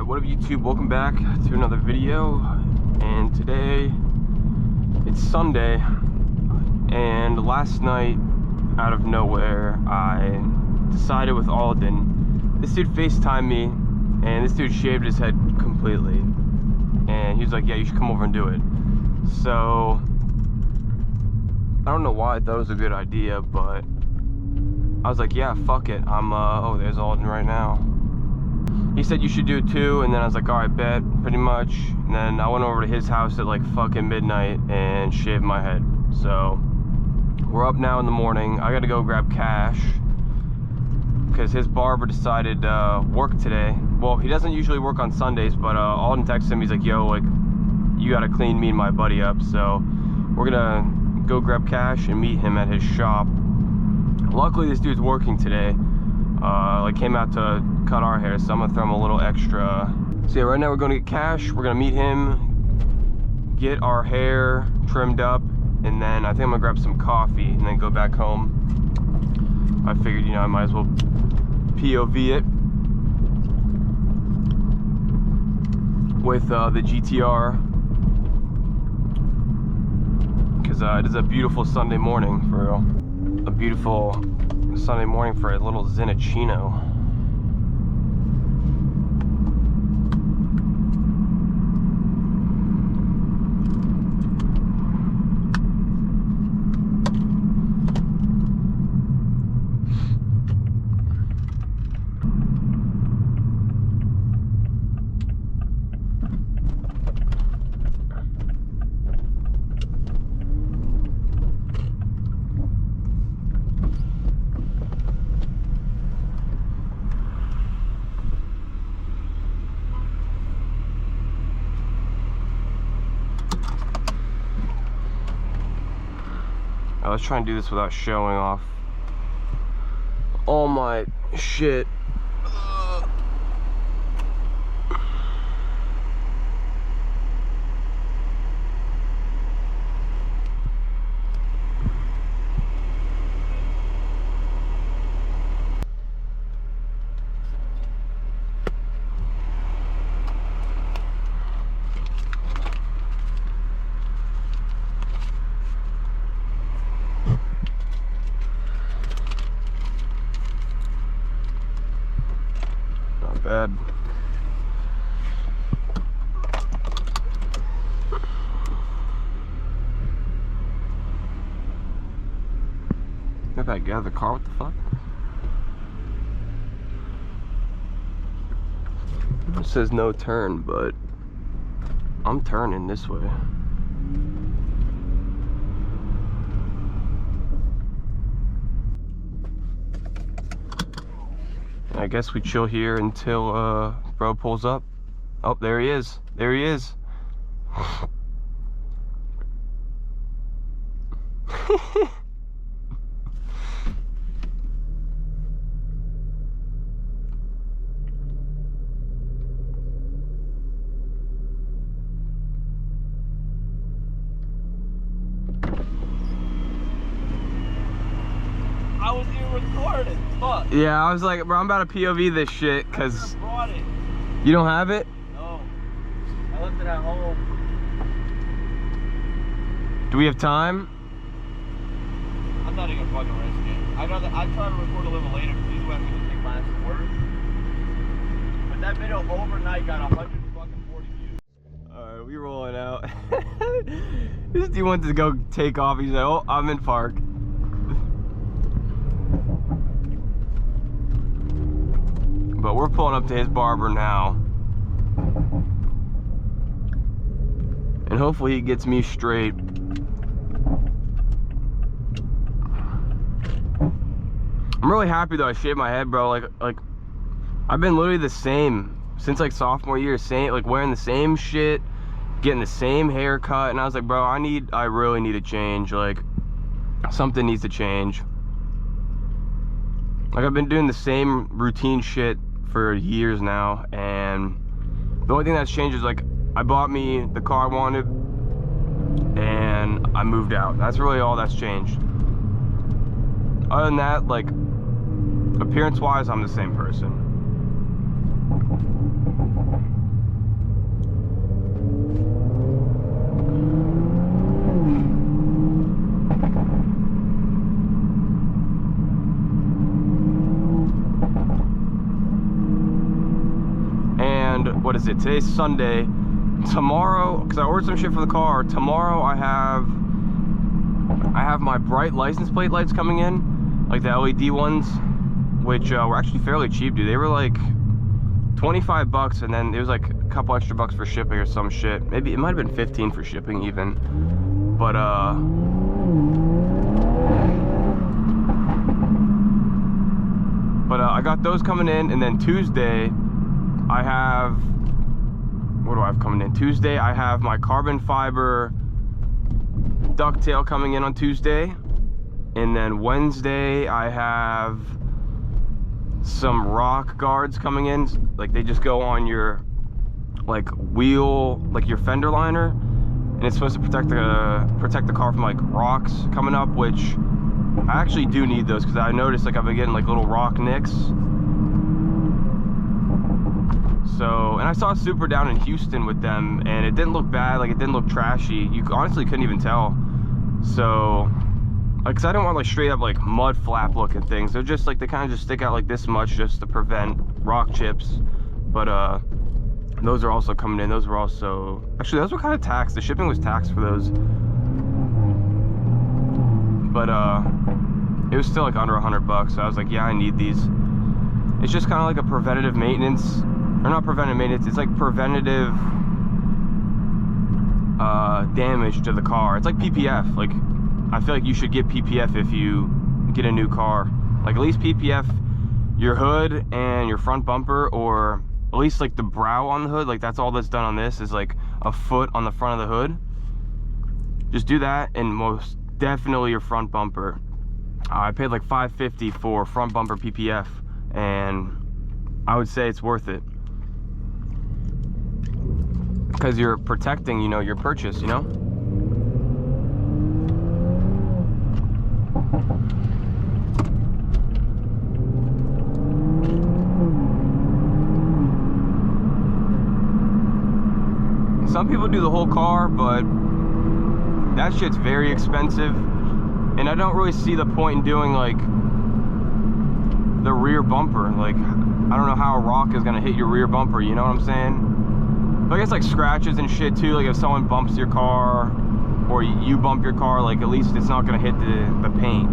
Alright, what up YouTube? Welcome back to another video. And today it's Sunday, and last night out of nowhere I decided with Aldin, this dude FaceTimed me and this dude shaved his head completely, and he was like, yeah, you should come over and do it. So I don't know why I thought it was a good idea, but I was like, yeah, fuck it. Oh, there's Aldin right now. He said you should do it too, and then I was like, all right, bet, pretty much. And then I went over to his house at like fucking midnight and shaved my head. So we're up now in the morning. I gotta go grab cash because his barber decided to work today. Well, he doesn't usually work on Sundays, but Aldin texted him. He's like, yo, like, you gotta clean me and my buddy up. So we're gonna go grab cash and meet him at his shop. Luckily, this dude's working today. Like, came out to cut our hair, so I'm gonna throw him a little extra. So yeah, right now we're gonna get cash. We're gonna meet him, get our hair trimmed up, and then I think I'm gonna grab some coffee and then go back home. I figured, you know, I might as well POV it with the GTR, because it is a beautiful Sunday morning for real. A beautiful Sunday morning for a little Zenachino. I was trying to do this without showing off all my shit. Bad. If I get out of the car, what the fuck? It says no turn, but I'm turning this way. I guess we chill here until bro pulls up. Oh, there he is. There he is. I was even recording. Fuck. Yeah, I was like, bro, I'm about to POV this shit, cause you don't have it? No. I left it at home. Do we have time? I'm not even fucking risk it. I'd try to record a little later because these went to take my ass to work. But that video overnight got 140 views. Alright, we rolling out. This dude wants to go take off. He's like, oh, I'm in park. But we're pulling up to his barber now, and hopefully he gets me straight. I'm really happy though I shaved my head, bro. Like I've been literally the same since like sophomore year, like wearing the same shit, getting the same haircut, and I was like, bro, I really need a change. Like, something needs to change. Like, I've been doing the same routine shit for years now, and the only thing that's changed is, like, I bought me the car I wanted and I moved out. That's really all that's changed. Other than that, like, appearance wise, I'm the same person. around, what is it? Today's Sunday. Tomorrow, because I ordered some shit for the car. Tomorrow I have my bright license plate lights coming in, like the LED ones, which were actually fairly cheap, dude. They were like 25 bucks, and then there was like a couple extra bucks for shipping or some shit. Maybe it might have been 15 for shipping even. But I got those coming in, and then Tuesday I have, what do I have coming in? Tuesday I have my carbon fiber ducktail coming in on Tuesday, and then Wednesday I have some rock guards coming in. Like, they just go on your like wheel, like your fender liner, and it's supposed to protect the car from like rocks coming up, which I actually do need those, because I noticed like I've been getting like little rock nicks. So, and I saw Supra down in Houston with them, and it didn't look bad, like it didn't look trashy. You honestly couldn't even tell. So, like, cause I don't want like straight up like mud flap looking things. They're just like, they kind of just stick out like this much just to prevent rock chips. But those are also coming in. Those were also, actually those were kind of taxed. The shipping was taxed for those. But it was still like under 100 bucks. So I was like, yeah, I need these. It's just kind of like a preventative maintenance, or not preventative maintenance, it's like preventative damage to the car. It's like PPF. Like, I feel like you should get PPF if you get a new car. Like, at least PPF your hood and your front bumper, or at least like the brow on the hood. Like, that's all that's done on this, is like a foot on the front of the hood. Just do that, and most definitely your front bumper. I paid like $5.50 for front bumper PPF, and I would say it's worth it, because you're protecting, you know, your purchase, you know. Some people do the whole car, but that shit's very expensive, and I don't really see the point in doing like the rear bumper. Like, I don't know how a rock is gonna hit your rear bumper, you know what I'm saying? But I guess like scratches and shit too, like if someone bumps your car or you bump your car, like at least it's not gonna hit the paint.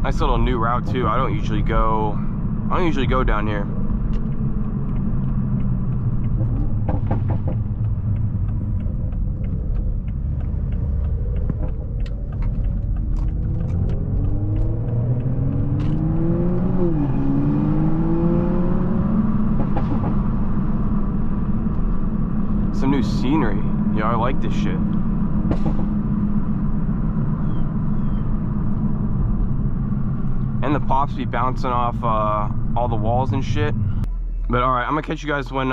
Nice little new route too. I don't usually go down here. Some new scenery. Yeah, I like this shit. And the pops be bouncing off all the walls and shit. But alright, I'm gonna catch you guys when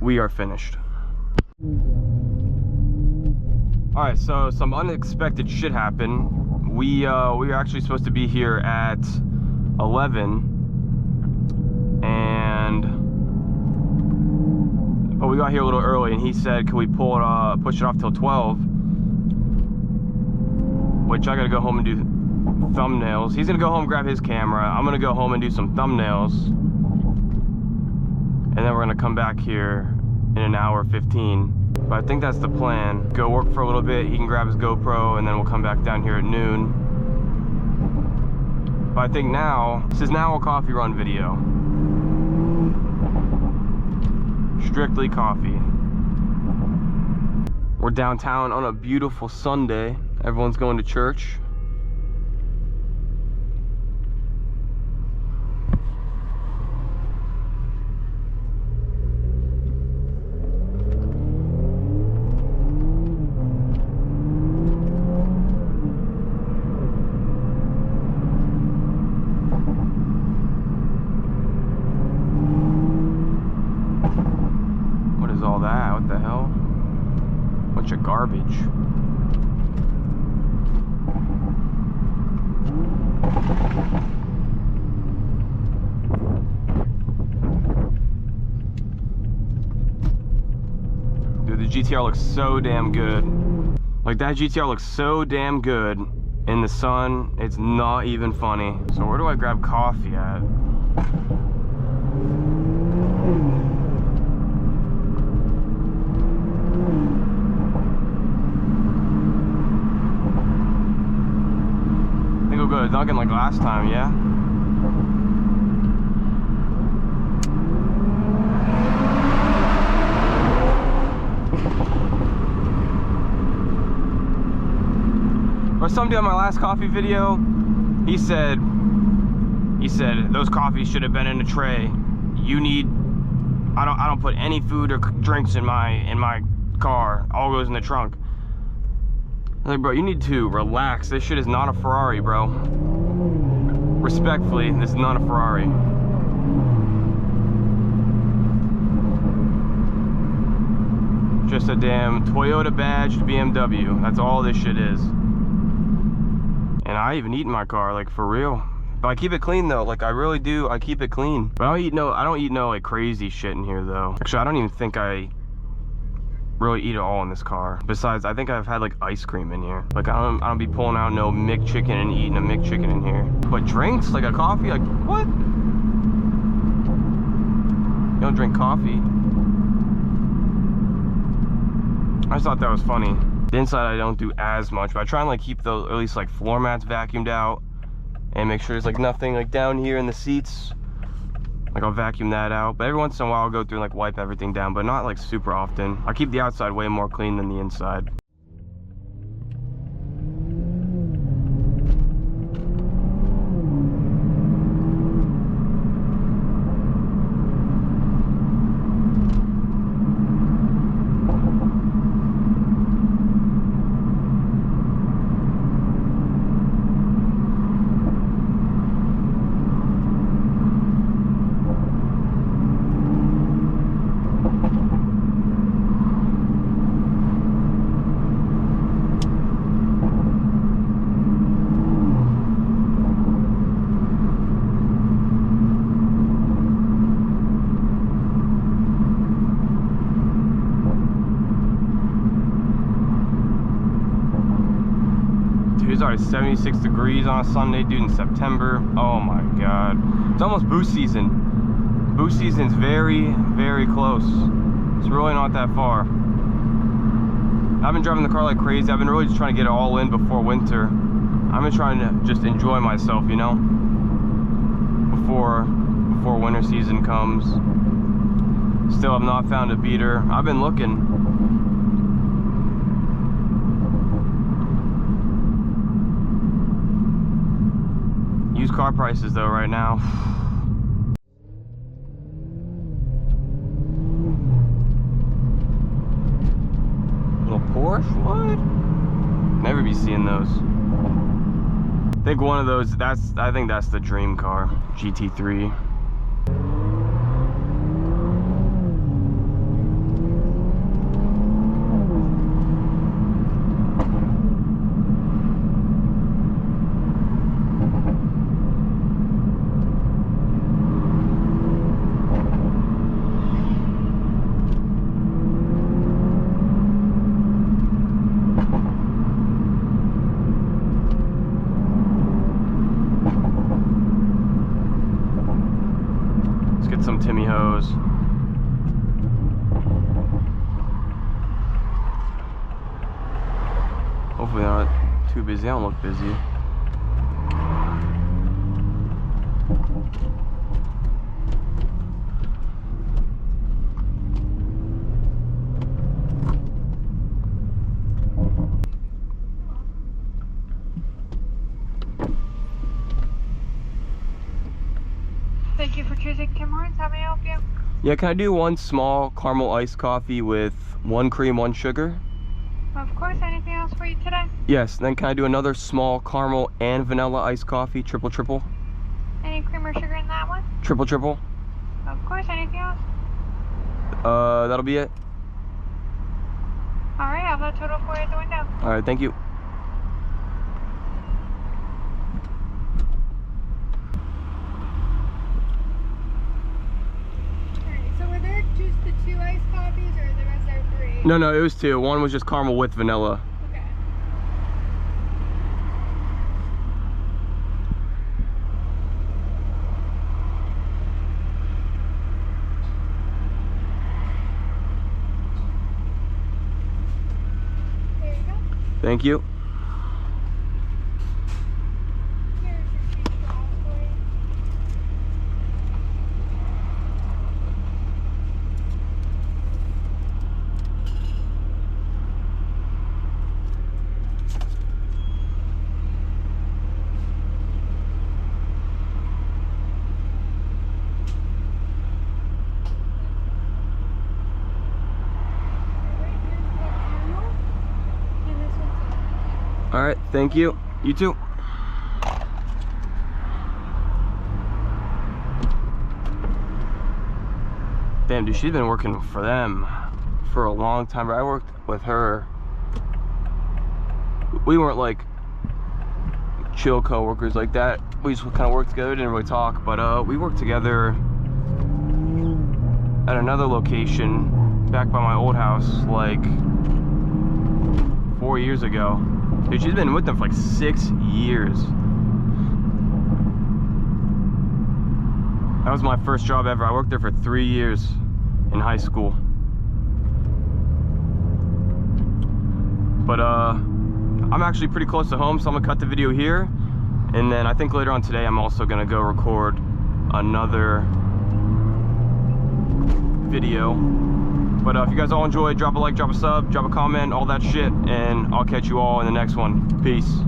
we are finished. Alright, so some unexpected shit happened. We were actually supposed to be here at 11, but we got here a little early, and he said, can we push it off till 12? Which I gotta go home and do thumbnails. He's gonna go home, grab his camera. I'm gonna go home and do some thumbnails, and then we're gonna come back here in an hour 15. But I think that's the plan. Go work for a little bit, he can grab his GoPro, and then we'll come back down here at noon. But I think now, this is now a coffee run video. Strictly coffee. We're downtown on a beautiful Sunday. Everyone's going to church. What is all that? What the hell? Bunch of garbage. Dude, the GTR looks so damn good. Like, that GTR looks so damn good in the sun. It's not even funny. So where do I grab coffee at? I think we'll go to Dunkin' like last time, yeah? Or somebody on my last coffee video, he said those coffees should have been in a tray. You need, I don't put any food or drinks in my car. All goes in the trunk. I'm like, bro, you need to relax. This shit is not a Ferrari, bro. Respectfully, this is not a Ferrari. Just a damn Toyota badged BMW. That's all this shit is. And I even eat in my car, like, for real. But I keep it clean though, like I really do. I keep it clean. But I don't eat no like crazy shit in here though. Actually, I don't even think I really eat it all in this car. Besides, I think I've had like ice cream in here. Like I don't be pulling out no McChicken and eating a McChicken in here. But drinks, like a coffee, like what? You don't drink coffee? I just thought that was funny. The inside I don't do as much, but I try and like keep those, at least like floor mats vacuumed out and make sure there's like nothing like down here in the seats. Like I'll vacuum that out, but every once in a while I'll go through and like wipe everything down, but not like super often. I keep the outside way more clean than the inside. It's already 76 degrees on a Sunday, dude, in September. Oh my god. It's almost boost season. Boost season's very, very close. It's really not that far. I've been driving the car like crazy. I've been really just trying to get it all in before winter. I've been trying to just enjoy myself, you know? Before winter season comes. Still have not found a beater. I've been looking. Used car prices though right now. Little Porsche? What? Never be seeing those. I think one of those, I think that's the dream car. GT3. Some Timmy hose. Hopefully not too busy. I don't look busy. for choosing Tim Hortons. How may I help you? Yeah, can I do one small caramel iced coffee with 1 cream, 1 sugar? Of course. Anything else for you today? Yes, then can I do another small caramel and vanilla iced coffee, triple? Any cream or sugar in that one? Triple? Of course. Anything else? That'll be it. Alright, I'll have that total for you at the window. Alright, thank you. Alright, so were there just the 2 iced coffees or the rest are 3? No, it was 2. One was just caramel with vanilla. Okay. There you go. Thank you. Here's your change for all for you. Alright, here's the caramel. And this one's Alright, thank you. You too. Damn, dude, she's been working for them for a long time. I worked with her. We weren't like chill co-workers like that. We just kind of worked together, didn't really talk, but we worked together at another location back by my old house like 4 years ago. Dude, she's been with them for like 6 years. That was my first job ever. I worked there for 3 years in high school. But I'm actually pretty close to home, so I'm gonna cut the video here. And then I think later on today, I'm also gonna go record another video. But if you guys all enjoyed, drop a like, drop a sub, drop a comment, all that shit. And I'll catch you all in the next one. Peace.